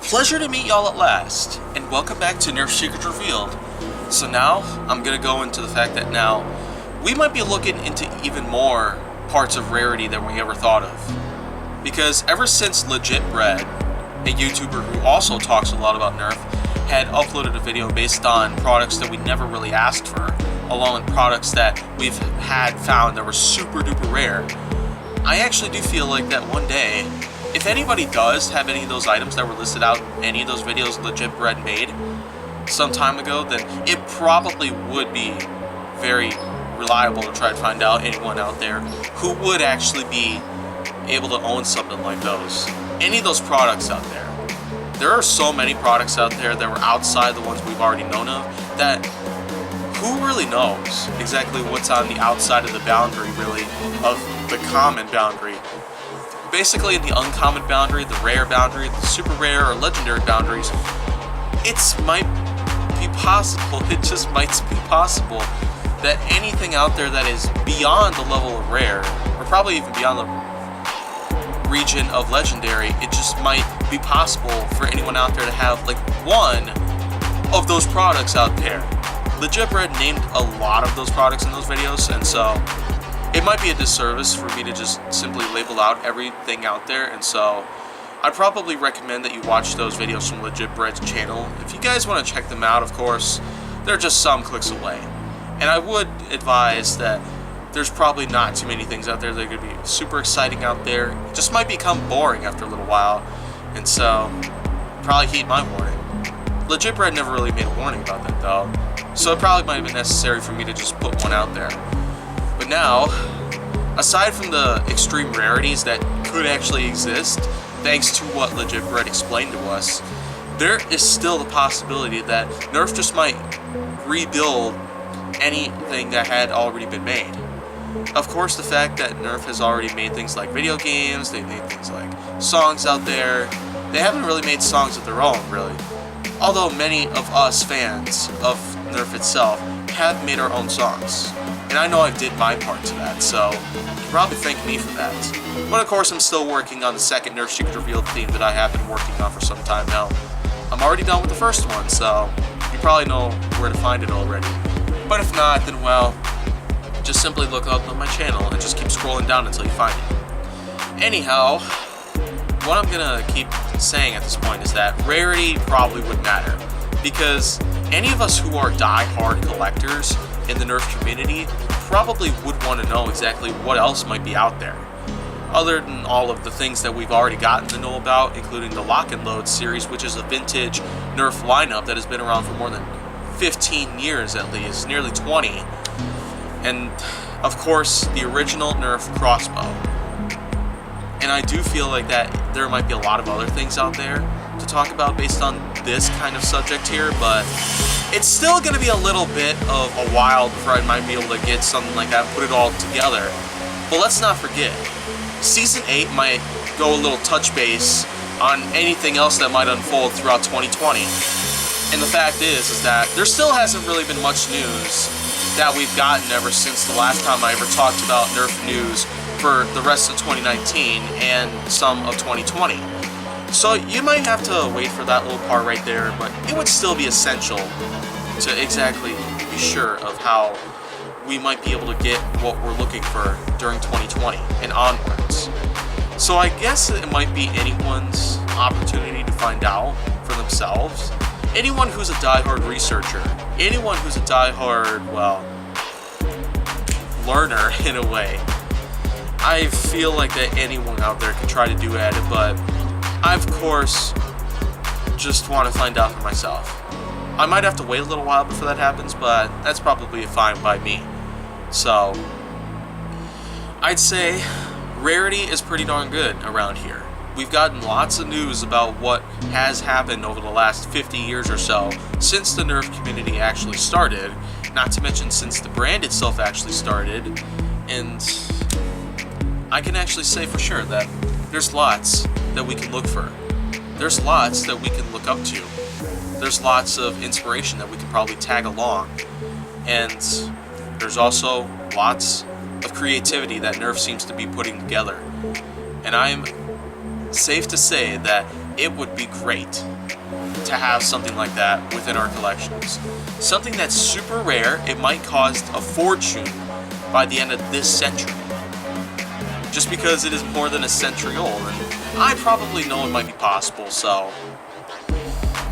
Pleasure to meet y'all at last, and welcome back to Nerf Secrets Revealed. So now, I'm going to go into the fact that now, we might be looking into even more parts of rarity than we ever thought of. Because ever since Legit Bread, a YouTuber who also talks a lot about Nerf, had uploaded a video based on products that we never really asked for, along with products that we've had found that were super duper rare, I actually do feel like that one day, if anybody does have any of those items that were listed out in any of those videos Legit Bread made some time ago, then it probably would be very reliable to try to find out anyone out there who would actually be able to own something like those. Any of those products out there. There are so many products out there that were outside the ones we've already known of that who really knows exactly what's on the outside of the boundary, really, of the common boundary. Basically, in the uncommon boundary, the rare boundary, the super rare or legendary boundaries, it just might be possible that anything out there that is beyond the level of rare, or probably even beyond the region of legendary, it just might be possible for anyone out there to have like one of those products out there. Legit Bread named a lot of those products in those videos, and so it might be a disservice for me to just simply label out everything out there, and so I'd probably recommend that you watch those videos from Legit Bread's channel. If you guys want to check them out, of course, they're just some clicks away. And I would advise that there's probably not too many things out there that are going to be super exciting out there. It just might become boring after a little while, and so probably heed my warning. Legit Bread never really made a warning about that though, so it probably might have been necessary for me to just put one out there. But now, aside from the extreme rarities that could actually exist, thanks to what Legit Bread explained to us, there is still the possibility that Nerf just might rebuild anything that had already been made. Of course, the fact that Nerf has already made things like video games, they made things like songs out there, they haven't really made songs of their own, really. Although many of us fans of Nerf itself have made our own songs. And I know I did my part to that, so you can probably thank me for that. But of course, I'm still working on the second Nerf Secret Revealed theme that I have been working on for some time now. I'm already done with the first one, so you probably know where to find it already. But if not, then well, just simply look up on my channel and just keep scrolling down until you find it. Anyhow, what I'm gonna keep saying at this point is that rarity probably would matter, because any of us who are die-hard collectors in the Nerf community probably would want to know exactly what else might be out there. Other than all of the things that we've already gotten to know about, including the Lock and Load series, which is a vintage Nerf lineup that has been around for more than 15 years at least, nearly 20. And of course, the original Nerf crossbow. And I do feel like that there might be a lot of other things out there to talk about based on this kind of subject here, but it's still going to be a little bit of a while before I might be able to get something like that and put it all together. But let's not forget, Season 8 might go a little touch base on anything else that might unfold throughout 2020. And the fact is that there still hasn't really been much news that we've gotten ever since the last time I ever talked about Nerf news for the rest of 2019 and some of 2020. So you might have to wait for that little part right there, but it would still be essential to exactly be sure of how we might be able to get what we're looking for during 2020 and onwards. So I guess it might be anyone's opportunity to find out for themselves. Anyone who's a die-hard researcher, anyone who's a die-hard, well, learner in a way. I feel like that anyone out there can try to do at it, but I, of course, just want to find out for myself. I might have to wait a little while before that happens, but that's probably fine by me. So, I'd say rarity is pretty darn good around here. We've gotten lots of news about what has happened over the last 50 years or so since the Nerf community actually started, not to mention since the brand itself actually started, and I can actually say for sure that there's lots that we can look for. There's lots that we can look up to. There's lots of inspiration that we can probably tag along. And there's also lots of creativity that Nerf seems to be putting together. And I'm safe to say that it would be great to have something like that within our collections. Something that's super rare, it might cost a fortune by the end of this century. Just because it is more than a century old, and I probably know it might be possible, so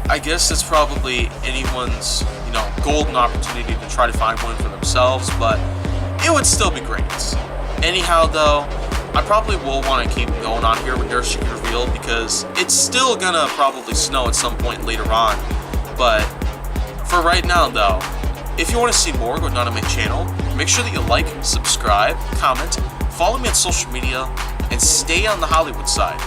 I guess it's probably anyone's, golden opportunity to try to find one for themselves, but it would still be great. Anyhow, though, I probably will want to keep going on here with Nerf Secret Reveal because it's still gonna probably snow at some point later on. But for right now, though, if you want to see more going on my channel, make sure that you like, subscribe, comment, follow me on social media, and stay on the Hollywood side.